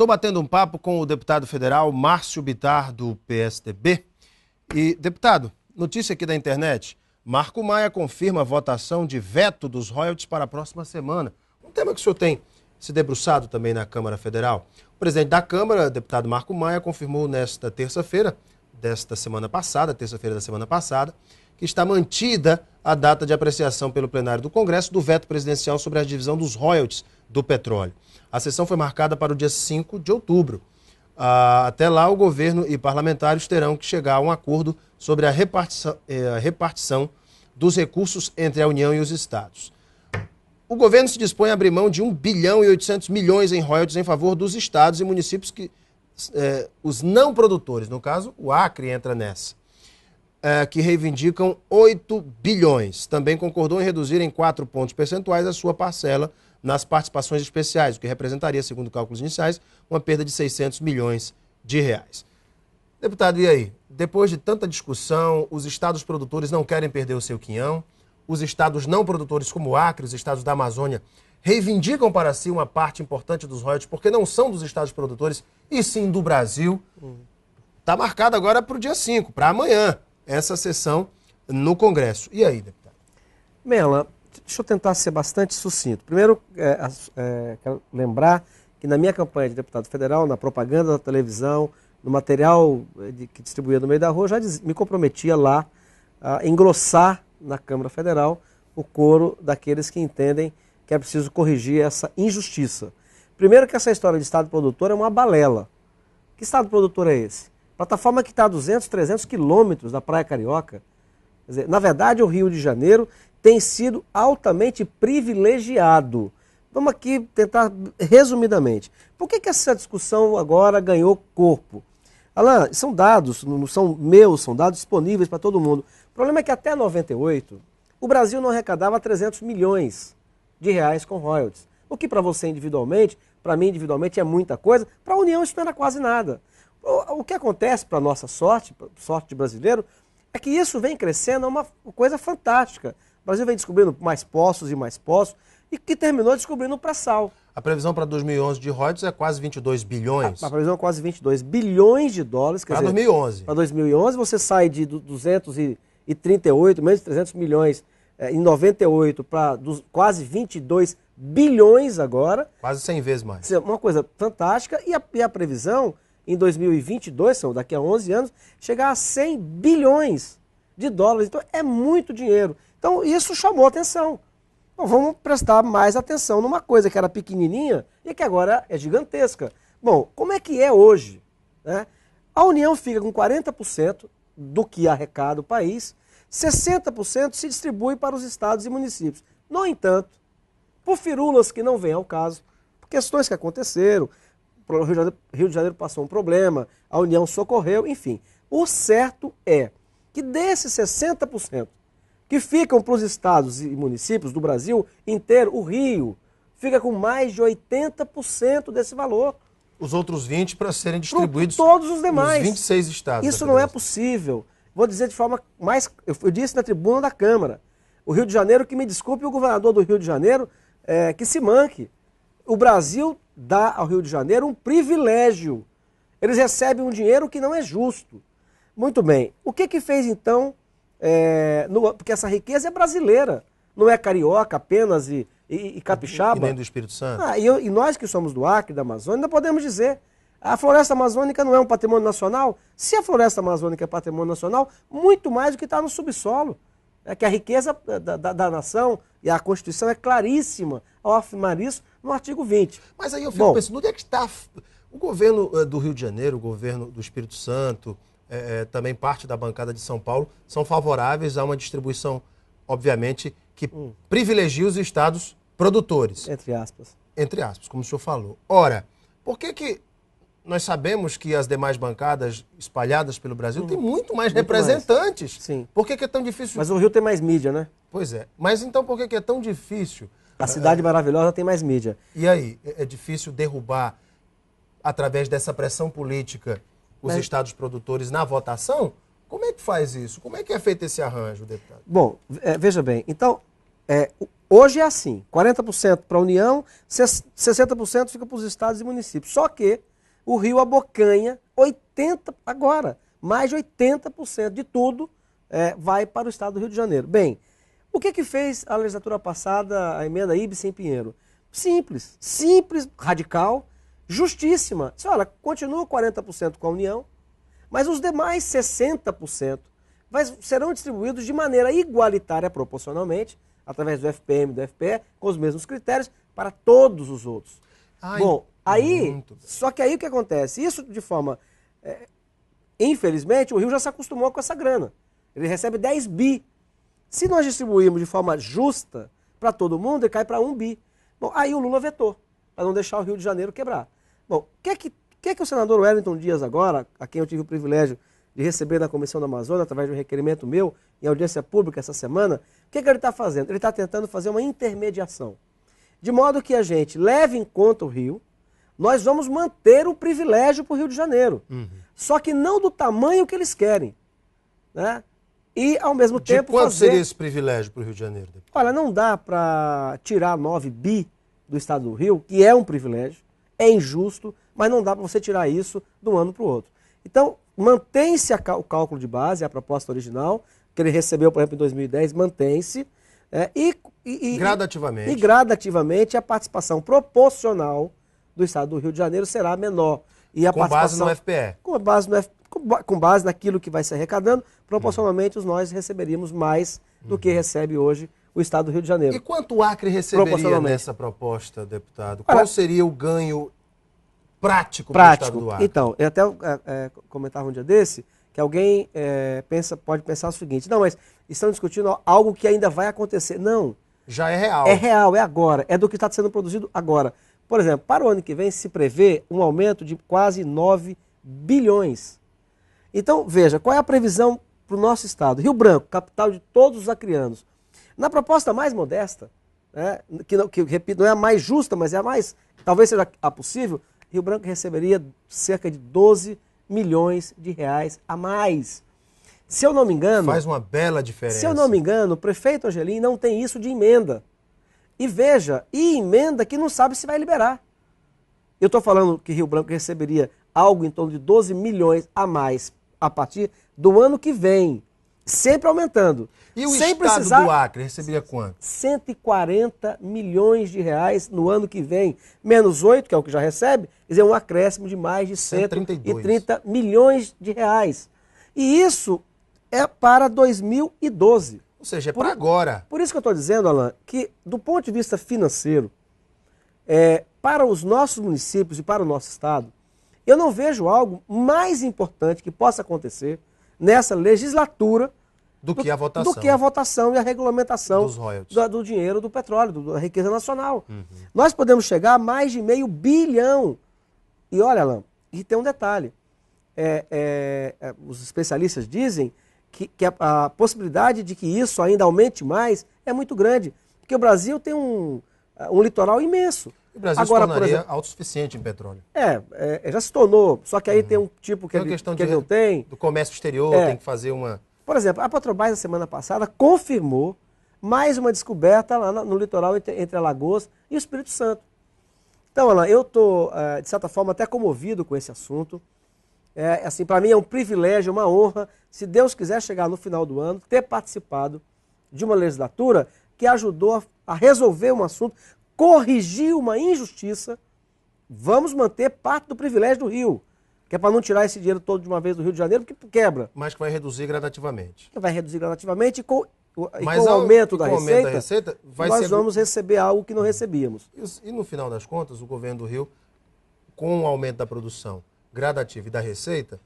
Estou batendo um papo com o deputado federal Márcio Bittar, do PSDB. E, deputado, notícia aqui da internet, Marco Maia confirma a votação de veto dos royalties para a próxima semana. Um tema que o senhor tem se debruçado também na Câmara Federal. O presidente da Câmara, deputado Marco Maia, confirmou nesta terça-feira, terça-feira da semana passada, que está mantida a data de apreciação pelo plenário do Congresso do veto presidencial sobre a divisão dos royalties do petróleo. A sessão foi marcada para o dia 5 de outubro. Até lá, o governo e parlamentares terão que chegar a um acordo sobre a repartição dos recursos entre a União e os estados. O governo se dispõe a abrir mão de 1 bilhão e 800 milhões em royalties em favor dos estados e municípios que os não produtores, no caso, o Acre entra nessa, que reivindicam 8 bilhões. Também concordou em reduzir em 4 pontos percentuais a sua parcela nas participações especiais, o que representaria, segundo cálculos iniciais, uma perda de 600 milhões de reais. Deputado, e aí? Depois de tanta discussão, os estados produtores não querem perder o seu quinhão, os estados não produtores como o Acre, os estados da Amazônia, reivindicam para si uma parte importante dos royalties, porque não são dos estados produtores, e sim do Brasil. Está marcado agora para o dia 5, para amanhã, essa sessão no Congresso. E aí, deputado? Mela, deixa eu tentar ser bastante sucinto. Primeiro, quero lembrar que na minha campanha de deputado federal, na propaganda da televisão, no material que distribuía no meio da rua, já me comprometia lá a engrossar na Câmara Federal o coro daqueles que entendem que é preciso corrigir essa injustiça. Primeiro que essa história de estado produtor é uma balela. Que estado produtor é esse? Plataforma que está a 200, 300 quilômetros da Praia Carioca. Quer dizer, na verdade, o Rio de Janeiro tem sido altamente privilegiado. Vamos aqui tentar resumidamente. Por que essa discussão agora ganhou corpo? Alain, são dados, não são meus, são dados disponíveis para todo mundo. O problema é que até 98, o Brasil não arrecadava 300 milhões de reais com royalties. O que para você individualmente, para mim individualmente é muita coisa, para a União isso não era quase nada. O que acontece para a nossa sorte de brasileiro, é que isso vem crescendo, é uma coisa fantástica. O Brasil vem descobrindo mais poços e que terminou descobrindo o pré-sal. A previsão para 2011 de royalties é quase 22 bilhões. A previsão é quase 22 bilhões de dólares. Para 2011. Para 2011 você sai de 238, menos de 300 milhões em 98 para quase 22 bilhões agora. Quase 100 vezes mais. Uma coisa fantástica. E a previsão em 2022, são daqui a 11 anos, chegar a 100 bilhões de dólares. Então é muito dinheiro. Então isso chamou atenção. Então vamos prestar mais atenção numa coisa que era pequenininha e que agora é gigantesca. Bom, como é que é hoje? Né? A União fica com 40% do que arrecada o país, 60% se distribui para os estados e municípios. No entanto, por firulas que não vêm ao caso, por questões que aconteceram, o Rio de Janeiro passou um problema, a União socorreu, enfim. O certo é que desses 60% que ficam para os estados e municípios do Brasil inteiro, o Rio fica com mais de 80% desse valor. Os outros 20% para serem distribuídos por todos os demais. Nos 26 estados. Isso não é possível. Vou dizer de forma mais... Eu disse na tribuna da Câmara. O Rio de Janeiro, que me desculpe, o governador do Rio de Janeiro, que se manque. O Brasil dá ao Rio de Janeiro um privilégio. Eles recebem um dinheiro que não é justo. Muito bem. O que fez então... porque essa riqueza é brasileira, não é carioca apenas e capixaba. E nem do Espírito Santo. E nós que somos do Acre, da Amazônia, ainda podemos dizer, a floresta amazônica não é um patrimônio nacional? Se a floresta amazônica é patrimônio nacional, muito mais do que está no subsolo. É que a riqueza da nação e a Constituição é claríssima ao afirmar isso no artigo 20. Mas aí eu fico pensando, onde é que está o governo do Rio de Janeiro, o governo do Espírito Santo, também parte da bancada de São Paulo, são favoráveis a uma distribuição, obviamente, que privilegia os estados produtores. Entre aspas. Entre aspas, como o senhor falou. Ora, por que nós sabemos que as demais bancadas espalhadas pelo Brasil têm muito mais representantes? Sim. Por que é tão difícil? Mas o Rio tem mais mídia, né? Pois é. Mas então por que é tão difícil? A cidade maravilhosa tem mais mídia. E aí, é difícil derrubar, através dessa pressão política, os estados produtores na votação? Como é que faz isso? Como é que é feito esse arranjo, deputado? Bom, veja bem, então, hoje é assim, 40% para a União, 60% fica para os estados e municípios. Só que o Rio abocanha 80%, agora, mais de 80% de tudo vai para o estado do Rio de Janeiro. Bem, o que fez a legislatura passada, a emenda Ibsen e Pinheiro? Simples, radical, justíssima. Olha, continua 40% com a União, mas os demais 60% serão distribuídos de maneira igualitária proporcionalmente, através do FPM e do FPE, com os mesmos critérios, para todos os outros. Bom, aí, só que aí o que acontece? Isso de forma... infelizmente, o Rio já se acostumou com essa grana. Ele recebe 10 bi. Se nós distribuirmos de forma justa para todo mundo, ele cai para 1 bi. Bom, aí o Lula vetou, para não deixar o Rio de Janeiro quebrar. Bom, o que o senador Wellington Dias agora, a quem eu tive o privilégio de receber na Comissão da Amazônia, através de um requerimento meu, em audiência pública essa semana, o que ele está fazendo? Ele está tentando fazer uma intermediação. De modo que a gente leve em conta o Rio, nós vamos manter o privilégio para o Rio de Janeiro. Só que não do tamanho que eles querem. Né? E, ao mesmo tempo, quanto seria esse privilégio para o Rio de Janeiro? Olha, não dá para tirar 9 bi do estado do Rio, que é um privilégio, é injusto, mas não dá para você tirar isso de um ano para o outro. Então, mantém-se o cálculo de base, a proposta original, que ele recebeu, por exemplo, em 2010, mantém-se. Gradativamente. E gradativamente a participação proporcional do estado do Rio de Janeiro será menor. E a com base no FPE. Com base naquilo que vai se arrecadando, proporcionalmente nós receberíamos mais do que recebe hoje o estado do Rio de Janeiro. E quanto o Acre receberia nessa proposta, deputado? Qual seria o ganho prático para o estado do Acre? Então, eu até comentava um dia desse, que alguém pode pensar o seguinte: não, mas estão discutindo algo que ainda vai acontecer. Não. Já é real. É real, é agora. É do que está sendo produzido agora. Por exemplo, para o ano que vem se prevê um aumento de quase 9 bilhões. Então, veja, qual é a previsão para o nosso estado? Rio Branco, capital de todos os acrianos. Na proposta mais modesta, né, que repito, não é a mais justa, mas é a mais, talvez seja a possível, Rio Branco receberia cerca de 12 milhões de reais a mais. Se eu não me engano... Faz uma bela diferença. Se eu não me engano, o prefeito Angelim não tem isso de emenda. E veja, emenda que não sabe se vai liberar. Eu estou falando que Rio Branco receberia algo em torno de 12 milhões a mais a partir do ano que vem, sempre aumentando. E o estado do Acre receberia quanto? 140 milhões de reais no ano que vem, menos 8, que é o que já recebe, quer dizer, um acréscimo de mais de 130 milhões de reais. E isso é para 2012. Ou seja, é para agora. Por isso que eu estou dizendo, Alain, que do ponto de vista financeiro, para os nossos municípios e para o nosso estado, eu não vejo algo mais importante que possa acontecer nessa legislatura do que a votação. Do que a votação e a regulamentação dos royalties. Do dinheiro do petróleo, da riqueza nacional. Nós podemos chegar a mais de meio bilhão. E olha, Alain, e tem um detalhe. Os especialistas dizem que a possibilidade de que isso ainda aumente mais é muito grande. Porque o Brasil tem um litoral imenso. O Brasil se tornaria autossuficiente em petróleo. Já se tornou, só que aí tem um tipo que ele não tem. Do comércio exterior, tem que fazer uma... Por exemplo, a Petrobras, na semana passada, confirmou mais uma descoberta lá no litoral entre Alagoas e o Espírito Santo. Então, Alain, eu estou, de certa forma, até comovido com esse assunto. Assim, para mim é um privilégio, uma honra, se Deus quiser chegar no final do ano, ter participado de uma legislatura que ajudou a resolver um assunto, corrigir uma injustiça. Vamos manter parte do privilégio do Rio, que é para não tirar esse dinheiro todo de uma vez do Rio de Janeiro, porque quebra. Mas que vai reduzir gradativamente. Vai reduzir gradativamente e com o aumento da receita, nós vamos receber algo que não recebíamos. E no final das contas, o governo do Rio, com o aumento da produção gradativa e da receita,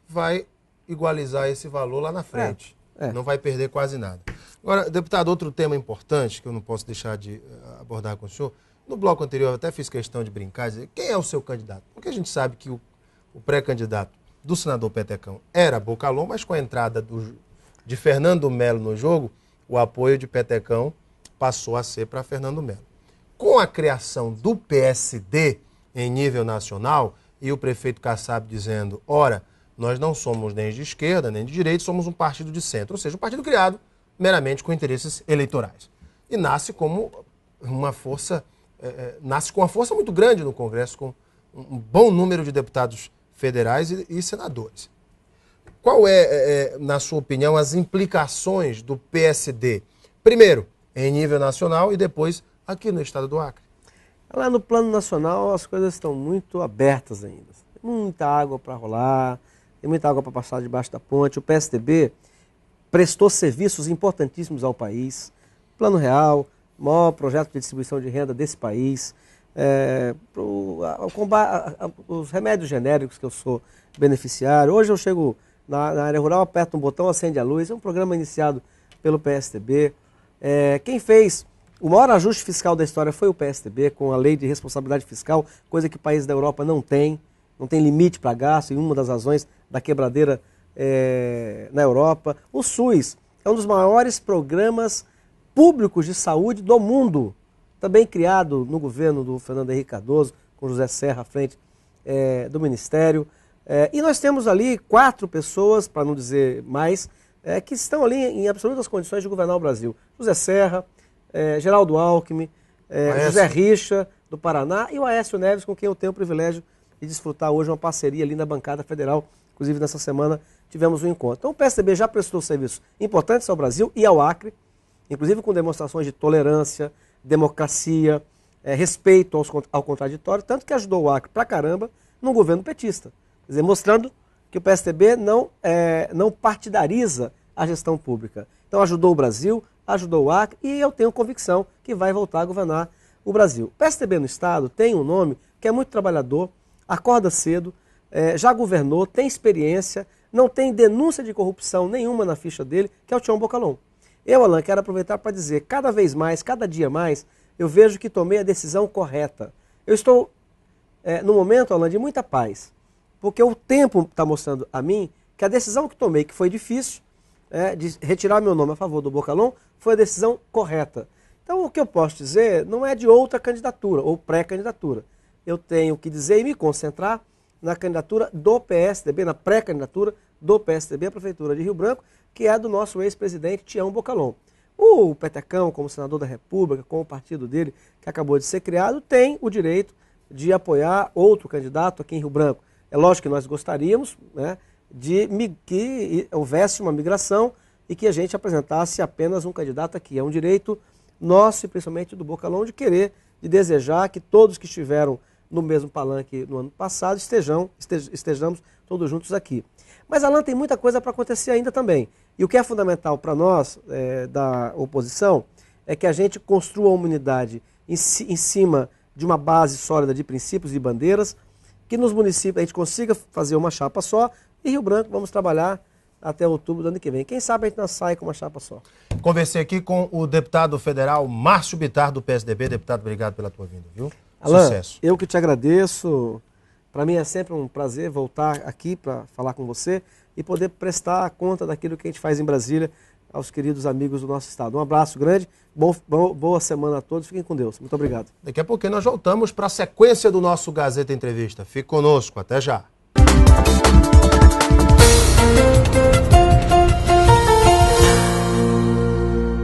vai igualizar esse valor lá na frente. Não vai perder quase nada. Agora, deputado, outro tema importante que eu não posso deixar de abordar com o senhor. No bloco anterior eu até fiz questão de brincar e dizer quem é o seu candidato. Porque a gente sabe que o pré-candidato do senador Petecão era Bocalhau, mas com a entrada de Fernando Melo no jogo, o apoio de Petecão passou a ser para Fernando Melo. Com a criação do PSD em nível nacional e o prefeito Kassab dizendo, ora, nós não somos nem de esquerda nem de direita, somos um partido de centro, ou seja, um partido criado meramente com interesses eleitorais. E nasce como uma força, nasce com uma força muito grande no Congresso, com um bom número de deputados federais e senadores. Qual é, na sua opinião, as implicações do PSD? Primeiro, em nível nacional e depois aqui no estado do Acre. Lá no plano nacional as coisas estão muito abertas ainda. Tem muita água para rolar, tem muita água para passar debaixo da ponte. O PSDB prestou serviços importantíssimos ao país. Plano Real, maior projeto de distribuição de renda desse país. Os remédios genéricos que eu sou beneficiário. Hoje eu chego na área rural, aperto um botão, acende a luz. É um programa iniciado pelo PSDB. Quem fez o maior ajuste fiscal da história foi o PSDB, com a lei de responsabilidade fiscal, coisa que países da Europa não tem limite para gasto, e uma das razões da quebradeira na Europa. O SUS é um dos maiores programas públicos de saúde do mundo, também criado no governo do Fernando Henrique Cardoso, com José Serra à frente do Ministério. E nós temos ali 4 pessoas, para não dizer mais, que estão ali em absolutas condições de governar o Brasil. José Serra, Geraldo Alckmin, José Richa, do Paraná, e o Aécio Neves, com quem eu tenho o privilégio de desfrutar hoje uma parceria ali na bancada federal. Inclusive, nessa semana tivemos um encontro. Então, o PSDB já prestou serviços importantes ao Brasil e ao Acre, inclusive com demonstrações de tolerância, democracia, respeito ao contraditório, tanto que ajudou o Acre pra caramba no governo petista. Quer dizer, mostrando que o PSDB não partidariza a gestão pública. Então, ajudou o Brasil, ajudou o Acre, e eu tenho convicção que vai voltar a governar o Brasil. O PSDB no Estado tem um nome que é muito trabalhador, acorda cedo, já governou, tem experiência, não tem denúncia de corrupção nenhuma na ficha dele, que é o Tião Bocalon. Eu, Alan, quero aproveitar para dizer, cada vez mais, cada dia mais, eu vejo que tomei a decisão correta. Eu estou, no momento, Alan, de muita paz, porque o tempo está mostrando a mim que a decisão que tomei, que foi difícil, de retirar meu nome a favor do Bocalon, foi a decisão correta. Então, o que eu posso dizer não é de outra candidatura, ou pré-candidatura. Eu tenho que dizer e me concentrar na candidatura do PSDB, na pré-candidatura do PSDB à Prefeitura de Rio Branco, que é do nosso ex-presidente Tião Bocalon. O Petecão, como senador da República, com o partido dele, que acabou de ser criado, tem o direito de apoiar outro candidato aqui em Rio Branco. É lógico que nós gostaríamos, né, que houvesse uma migração e que a gente apresentasse apenas um candidato aqui. É um direito nosso e principalmente do Bocalon de querer, de desejar que todos que estiveram no mesmo palanque no ano passado estejamos todos juntos aqui. Mas, Alan, tem muita coisa para acontecer ainda também. E o que é fundamental para nós, da oposição, é que a gente construa uma unidade em cima de uma base sólida de princípios e bandeiras, que nos municípios a gente consiga fazer uma chapa só, e Rio Branco vamos trabalhar até outubro do ano que vem. Quem sabe a gente não sai com uma chapa só. Conversei aqui com o deputado federal Márcio Bittar, do PSDB. Deputado, obrigado pela tua vinda, viu? Alan, sucesso. Eu que te agradeço. Para mim é sempre um prazer voltar aqui para falar com você e poder prestar conta daquilo que a gente faz em Brasília aos queridos amigos do nosso estado. Um abraço grande, boa semana a todos, fiquem com Deus. Muito obrigado. Daqui a pouquinho nós voltamos para a sequência do nosso Gazeta Entrevista. Fique conosco, até já.